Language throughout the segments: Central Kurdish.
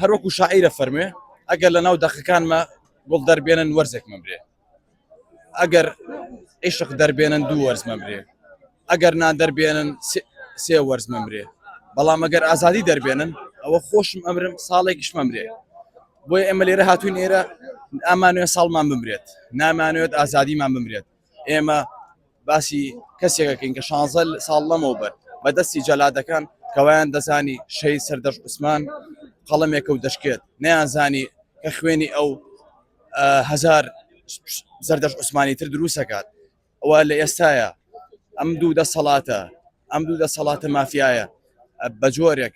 هەروەکو شاعیرە فەرموێ ئەگەر لە ناو دەخەکانمە گوڵ دەربێنن وەرزێکمە برێ، ئەگەر عیشق دەربێنن دوو وەرزمە برێ، ئەگەر نان دەربێنن سێ وەرزمە برێ، بەڵام ئەگەر ئازادی دەربێنن ئەوە خۆشم ئەمرم ساڵێکیش مەمرێ. بۆیە ئێمە لێرە هاتوین ئێرە ئامانوێت ساڵمان بمرێت، نامانوێت ئازادیمان بمرێت. ئێمە باسی کەسێکەکەین کە 16 ساڵ لەمەوە بەر بەدەستی جەلادەکان کەوایان دەزانی شەی سەردەش عوسمان قەڵەمێکە و دەشکێت، نەیانزانی کە خوێنی ئەو هەزار زەردەش عوسمانی تر دروستەکات. ئەوە لە ئێستایە ئەم دوو دەسەڵاتە مافیایە بە جۆرێک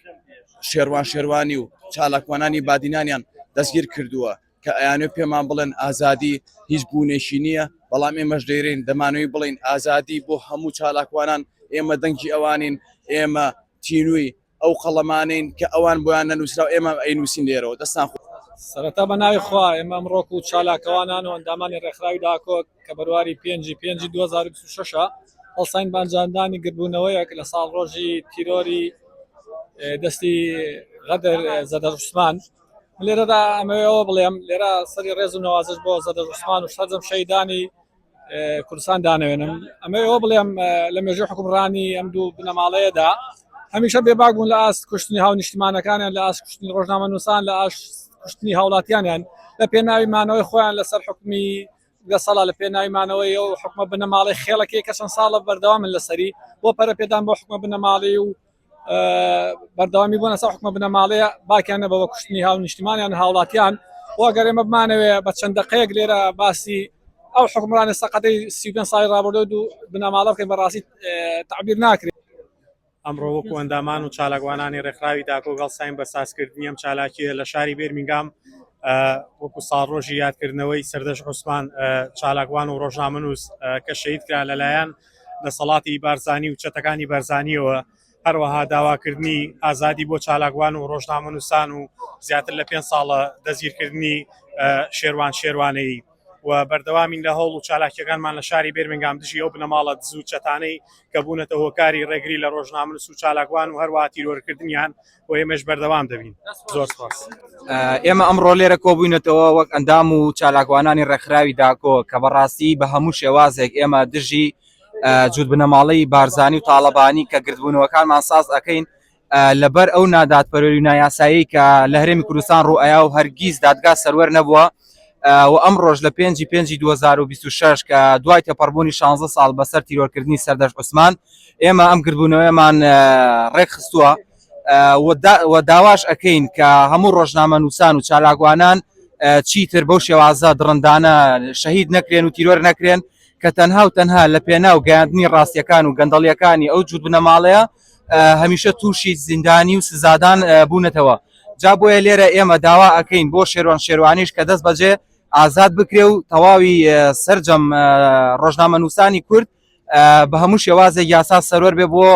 شێروانی و چالاکوانانی بادینانیان دەستگیر کردووە کە ئەیانوێ پێمان بڵێن ئازادی هیچ بوونێشی نییە، بەڵام ئێمەش دەیرین دەمانەوەی بڵین ئازادی بۆ هەموو چالاکوانان. ئێمە دەنگی ئەوانین، ئێمە تینووی ئەو قەڵەمانین کە ئەوان بۆیان نەنووسرا و ئێمە ئەینووسین لێرەوە. دەستان خۆ سەرەتا بە ناوی خوا ئێمە ئەمڕۆک و چالاکەوانان و ئەندامانی ڕێکخراوی داکۆ کە بەرواری 5/5/2026 هەڵساین بانجاندانی گربوونەوەیەک لە ساڵ ڕۆژی تیرۆری دەستی غەدەر زەردەش عوسمان. لێرەدا ئەمەوێەوە بڵێم لێرە سەری ڕێز و نەوازش بۆ زەردەش عوسمان و سەرجەم شەیدانی کوردستان دانەوێنم. ئەمەوێەوە بڵێم لە مێژووی حکومڕانی ئەم دوو بنەماڵەیەدا هەمیشە بێباک بوون لە ئاست کوشتنی هاو نیشتیمانەکانیان، لە ئاست کوشتنی ڕۆژنامەنووسان، لە ئاش کوشتنی هاوڵاتیانیان لە پێناوی مانەوەی خۆیان لەسەر حکومی گەسەڵا، لە پێناوی مانەوەی ئەو حکومە بنەماڵی خێڵەکەی کە چەند ساڵە بەردەوامن لەسەری بۆ پەرە پێدان بۆ حکومە بنەماڵی و بەردەوامی بوون لەسەر حکومە بنەماڵەیە باکیانە بەوە کوشتنی هاو نیشتیمانیان هاوڵاتیان. بۆ ئەگەر ئێمە بمانەوێ بە چەند دقەیەک لێرە باسی ئەو حکومڕانی سەقەتەی 35 ساڵی ڕابردوو و بنەماڵە بکەین بەڕاستی تعبیر ناکرێت. ئەمڕۆ وەکو ئەندامان و چالاکوانانی ڕێکخراوی داکۆ هەڵساین بە سازکردنی ئەم چالاکیە لە شاری بێرمینگام وەکو ساڵڕۆژی یادکردنەوەی سەردەش عوسمان چالاکوان و ڕۆژنامەنووس کە شەهید کرا لەلایەن دەسەڵاتی بارزانی و چەتەکانی بەرزانیەوە، هەروەها داواکردنی ئازادی بۆ چالاکوان و ڕۆژنامەنووسان و زیاتر لە 5 ساڵە دەزگیرکردنی شێروانەیی و بەردەوامین لە هەوڵ و چالاکیەکانمان لە شاری بێرمینگام دژی ئەو بنەماڵە دز و چەتانەی کە بوونەتە هۆکاری ڕێگری لە ڕۆژنامەنووس و چالاکوان و هەروەها تیرۆرکردنیان بۆ ئێمەش بەردەوام دەبین. زۆر سپاس. ئێمە ئەمڕۆ لێرە کۆبووینەتەوە وەک ئەندام و چالاکوانانی ڕێکخراوی داکۆ کە بەڕاستی بە هەموو شێوازێک ئێمە دژی جوود بنەماڵەی بارزانی و تاڵەبانی کە گردبوونەوەکانمان ساز ئەەکەین لەبەر ئەو نادادپەروەری و نایاسایی کە لە هەرێمی کوردستان ڕوئەیا و هەرگیز دادگا سەروەر نەبووە و ئەم ڕۆژ لە 5/5/2026 کە دوای تێپەڕبوونی 16 ساڵ بەسەر تیرۆرکردنی سەردەش عوسمان ئێمە ئەم گردبوونەوەیمان ڕێک خستووە و داواش ئەەکەین کە هەموو ڕۆژنامەنووسان و چالاکوانان چیتر بەو شێوازە دڕندانە شەهید نەکرێن و تیرۆر نەکرێن کە تەنها و تەنها لە پێناو گەیاندنی ڕاستیەکان و گەندەڵیەکانی ئەو جوود بنەماڵەیە هەمیشە تووشی زیندانی و سزادان بوونەتەوە. جا بۆیە لێرە ئێمە داوا ئەەکەین بۆ شێروانیش کە دەست بەجێ ئازاد بکرێ و تەواوی سەرجەم ڕۆژنامەنووسانی کورد بە هەموو شێوازێک یاسا سەرۆر بێ بۆ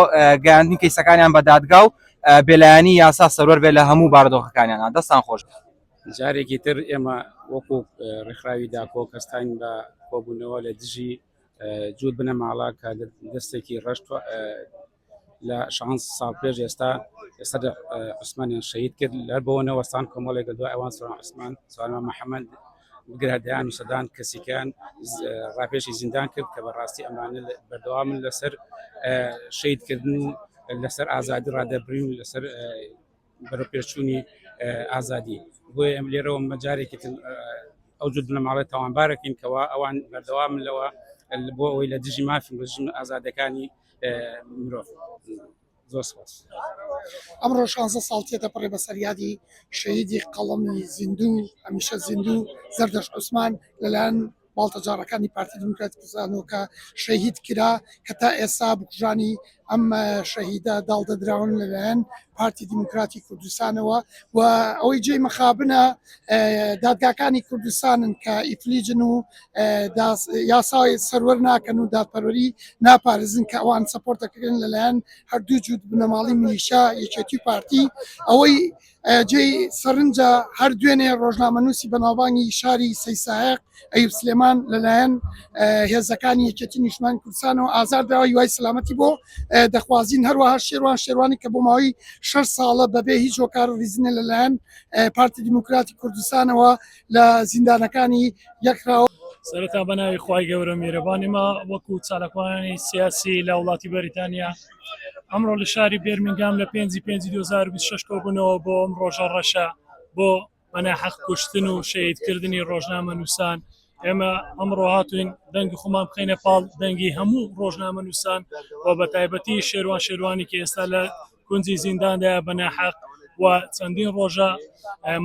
گەیاندنی کەیسەکانیان بە دادگا و بێلایەنی یاسا سەرۆر بێ لە هەموو بارودۆخەکانیان. دەستان خۆش. جارێکی تر ئێمە وەکو ڕێکخراوی داکۆ کەستان بە کۆبوونەوە لە دژی جوود بنەماڵە کە دەستێکی ڕەشت لە 16 ساڵ پێش ئێستا سەردەش عوسمانیان شەهید کرد لەر بەوە نەوەستان کۆمەڵێک لە دوای ئەوان سەردەش عوسمان سوارما محەممەد گرادیان و سەدان کەسیکان ڕاپێشی زیندان کرد کە بەڕاستی ئەمانە بەردەوامن لەسەر شەهیدکردن لەسەر ئازادی ڕادەبرین و لەسەر بەرەوپێچوونی ئازادی. بۆیە ئەم لێرەوە مەجارێکی ئەو جوود بنەماڵەی تاوانبارەکەین کەوا ئەوان بەردەوامن لەوە بۆ ئەوەی لە دژی مافی ڕژیم ئازادەکانی مرۆڤ. زۆر سپاس. ئەمڕۆ 16 ساڵ تێدەپەڕێ بەسەر یادی شەهیدی قەڵەمی زیندوو هەمیشە زیندوو زەردەش عوسمان لەلایەن باڵتەجارەکانی پارتی دموکراتی کوردستانەوە کە شەهید کرا کە تا ئێستا بکوژانی ئەم شەهیدە داڵدەدراون لەلایەن پارتی دیموکراتی کوردستانەوە و ئەوەی جێی مەخابنە دادگاکانی کوردستانن کە ئیفلیجن و یاسای سەروەر ناکەن و دادپەروەری ناپارێزن کە ئەوان سەپۆرتەکەن لەلایەن هەردوو جوود بنەماڵی میلیشا یەکێتی پارتی. ئەوەی جێی سەرنجە هەر دوێنێ ڕۆژنامەنووسی بەناوبانگی شاری سەیسایق ئەیوب سلێمان لەلایەن هێزەکانی یەکێتی نیشتیمانی کوردستانەوە ئازار دراوە یوای سەلامەتی بۆ دەخوازیین هەروەها شێروانی کە بۆ ماوەی 6 ساڵە بەبێ هیچ هۆکار و ریزنە لەلایەن پارتی دیموکراتی کوردستانەوە لە زیندانەکانی یەکراوە. سەرەتا بەناوی خوای گەورە میێرەبانیمە وەکو چالاکوانانی سیاسی لە وڵاتی بەریتانیا ئەمڕۆ لە شاری بێرمینگام لە 5/5/2026 کۆبوونەوە بۆ ئەم ڕۆژە ڕەشە بۆ بەناحەق کوشتن و شەهیدکردنی ڕۆژنامە نووسان. ئێمە ئەمڕۆ هاتوین دەنگی خۆمان بخینە پاڵ دەنگی هەموو ڕۆژنامە نووسان و بە تایبەتی شێروانی کە ئێستا لە کونجی زینداندایە بەناحەق و چەندین ڕۆژە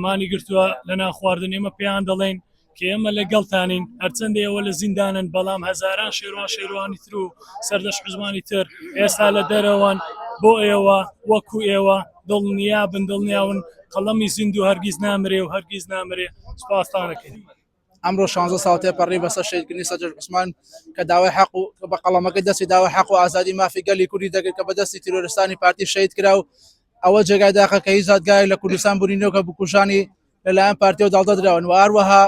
مانی گرتووە لە ناو خواردن. ئێمە پێیان دەڵێن کە ئێمە لەگەڵتانین هەرچەندە ئێوە لە زیندانن بەڵام هەزاران شێروانی تر و سەردەش حزبانی تر ئێستا لە دەرەوەن بۆ ئێوە وەکو ئێوە دڵنیابن دڵنیاون قەڵەمی زیندوو هەرگیز نامرێ و هەرگیز نامرێ. سوپاستانەکەین. ئەمڕۆ 16 ساڵ تێپەڕی بەسەر شەیدکردنی سەردەش عوسمان کە داوای حەق و بە قەڵەمەکە دەستی داوای حەق و ئازادی مافی گەلی کوردی دەکرد کە بەدەستی تیرۆریستانی پارتی شەید کرا و ئەوە جێگای داخە کە هیچ زادگای لە کوردستان بوونینەوە کە بکوژانی لەلایەن پارتی و داڵدەدراون و هەروەها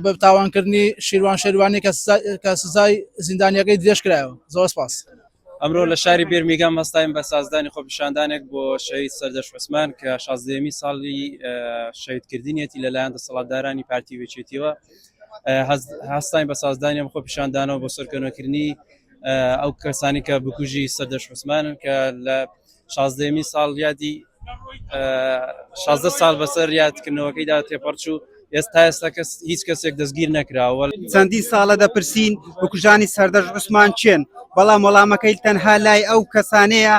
بە تاوانکردنی شێروانی کە سزای زیندانیەکەی درێژ کرایەوە. زۆر سپاس. ئەمڕۆ لە شاری بێرمیگام هەستایم بە سازدانی خۆپیشاندانێک بۆ شەهید سەردەش عوسمان کە 16می ساڵی شەهیدکردنیەتی لەلایەن دەسەڵاتدارانی پارتی وێچێتیەوە. هەستایم بە سازدانی ئەم خۆپیشاندانەوە بۆ سەرکەوتنی ئەو کەسانی کە بکوژی سەردەش عوسمانن کە لە 16می ساڵ یادی 16 ساڵ بەسەر یادکردنەوەکەیدا تێپەڕچوو. ئێستا هیچ کەسێک دەستگیر نەکراوە. چەندی ساڵە دەپرسین بکوژانی سەردەش عوسمان چێن بەڵام وەڵامەکەی تەنها لای ئەو کەسانەیە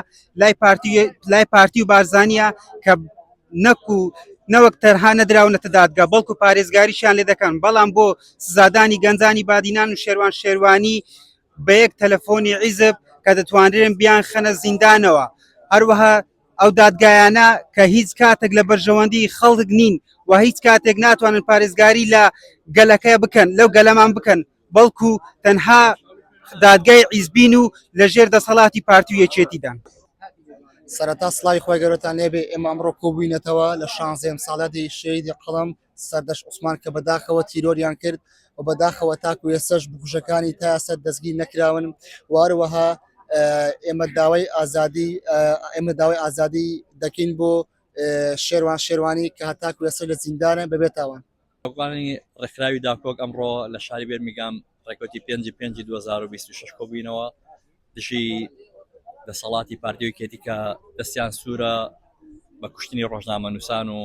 لای پارتی و بارزانیە کە نەوەک تەنها نەدراونەتە دادگا بەڵکو پارێزگاریشیان لێ دەکەن بەڵام بۆ سزادانی گەنجانی بادینان و شێروانی بە یەک تەلەفۆنی عیزب کە دەتوانرێن بیان خەنە زیندانەوە. هەروەها ئەو دادگایانە کە هیچ کاتێک لە بەرژەوەندی خەڵک نین و هیچ کاتێک ناتوانن پارێزگاری لە گەلەکە بکەن لەو گەلەمان بکەن بەڵکو تەنها دادگای عیزبین و لەژێر دەسەڵاتی پارتی و یەکێتیدان. سەرەتا سڵاوی خۆی گەورەتان لێبێ ئێمە ئەمڕۆ کۆبووینەتەوە لە 16م ساڵەتی شەیدی قەڵەم سەردەش عوسمان کە بەداخەوە تیرۆریان کرد و بەداخەوە تاکو ێسەش بکوژەکانی تا ئێستا دەستگیر نەکراون. واروەها ئێمە داوای ئازادی دەکەین بۆ شێروانی کە هەتاکو ێستا لە زیندانە ببێتەوە. ڕێکوانی ڕێکخراوی داکۆک ئەمڕۆ لە شاری بێرمیگام ڕێکوتی 5/5/2026 کۆبووینەوە دژی دەسەڵاتی پارتی وێکێتی کە دەستیان سوورە بە کوشتنی ڕۆژنامە نووسان و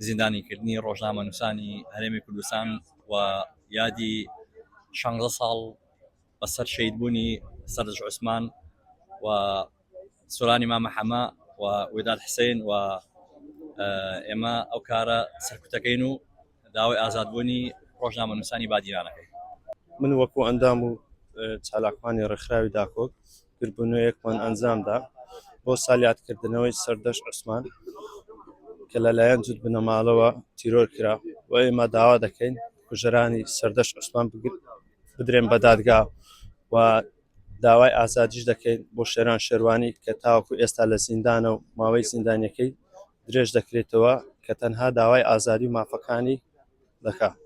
زیندانیکردنی ڕۆژنامە نووسانی هەرێمی کوردستان و یادی 16 ساڵ بەسەر شەیدبوونی سەردەش عوسمان و سۆرانی مامەحەمە و وێداد حسین و ئێمە ئەو کارە سەرکوتەکەین و داوای ئازادبوونی ڕۆژنامە نووسانی بادیرانەکەی. من وەکو ئەندام و چالاکوانی ڕێکخراوی داکۆک گربوونەوەیەکمان ئەنجامدا بۆ سالیاتکردنەوەی سەردەش عوسمان کە لەلایەن جوت بنەماڵەوە تیرۆر کرا و ئێمە داوا دەکەین کوژەرانی سەردەش عوسمان بدرێن بە دادگا و داوای ئازادیش دەکەین بۆ شێروانی کە تاوەکو ئێستا لە زیندانە و ماوەی زیندانیەکەی درێژ دەکرێتەوە کە تەنها داوای ئازادی و مافەکانی دەکات.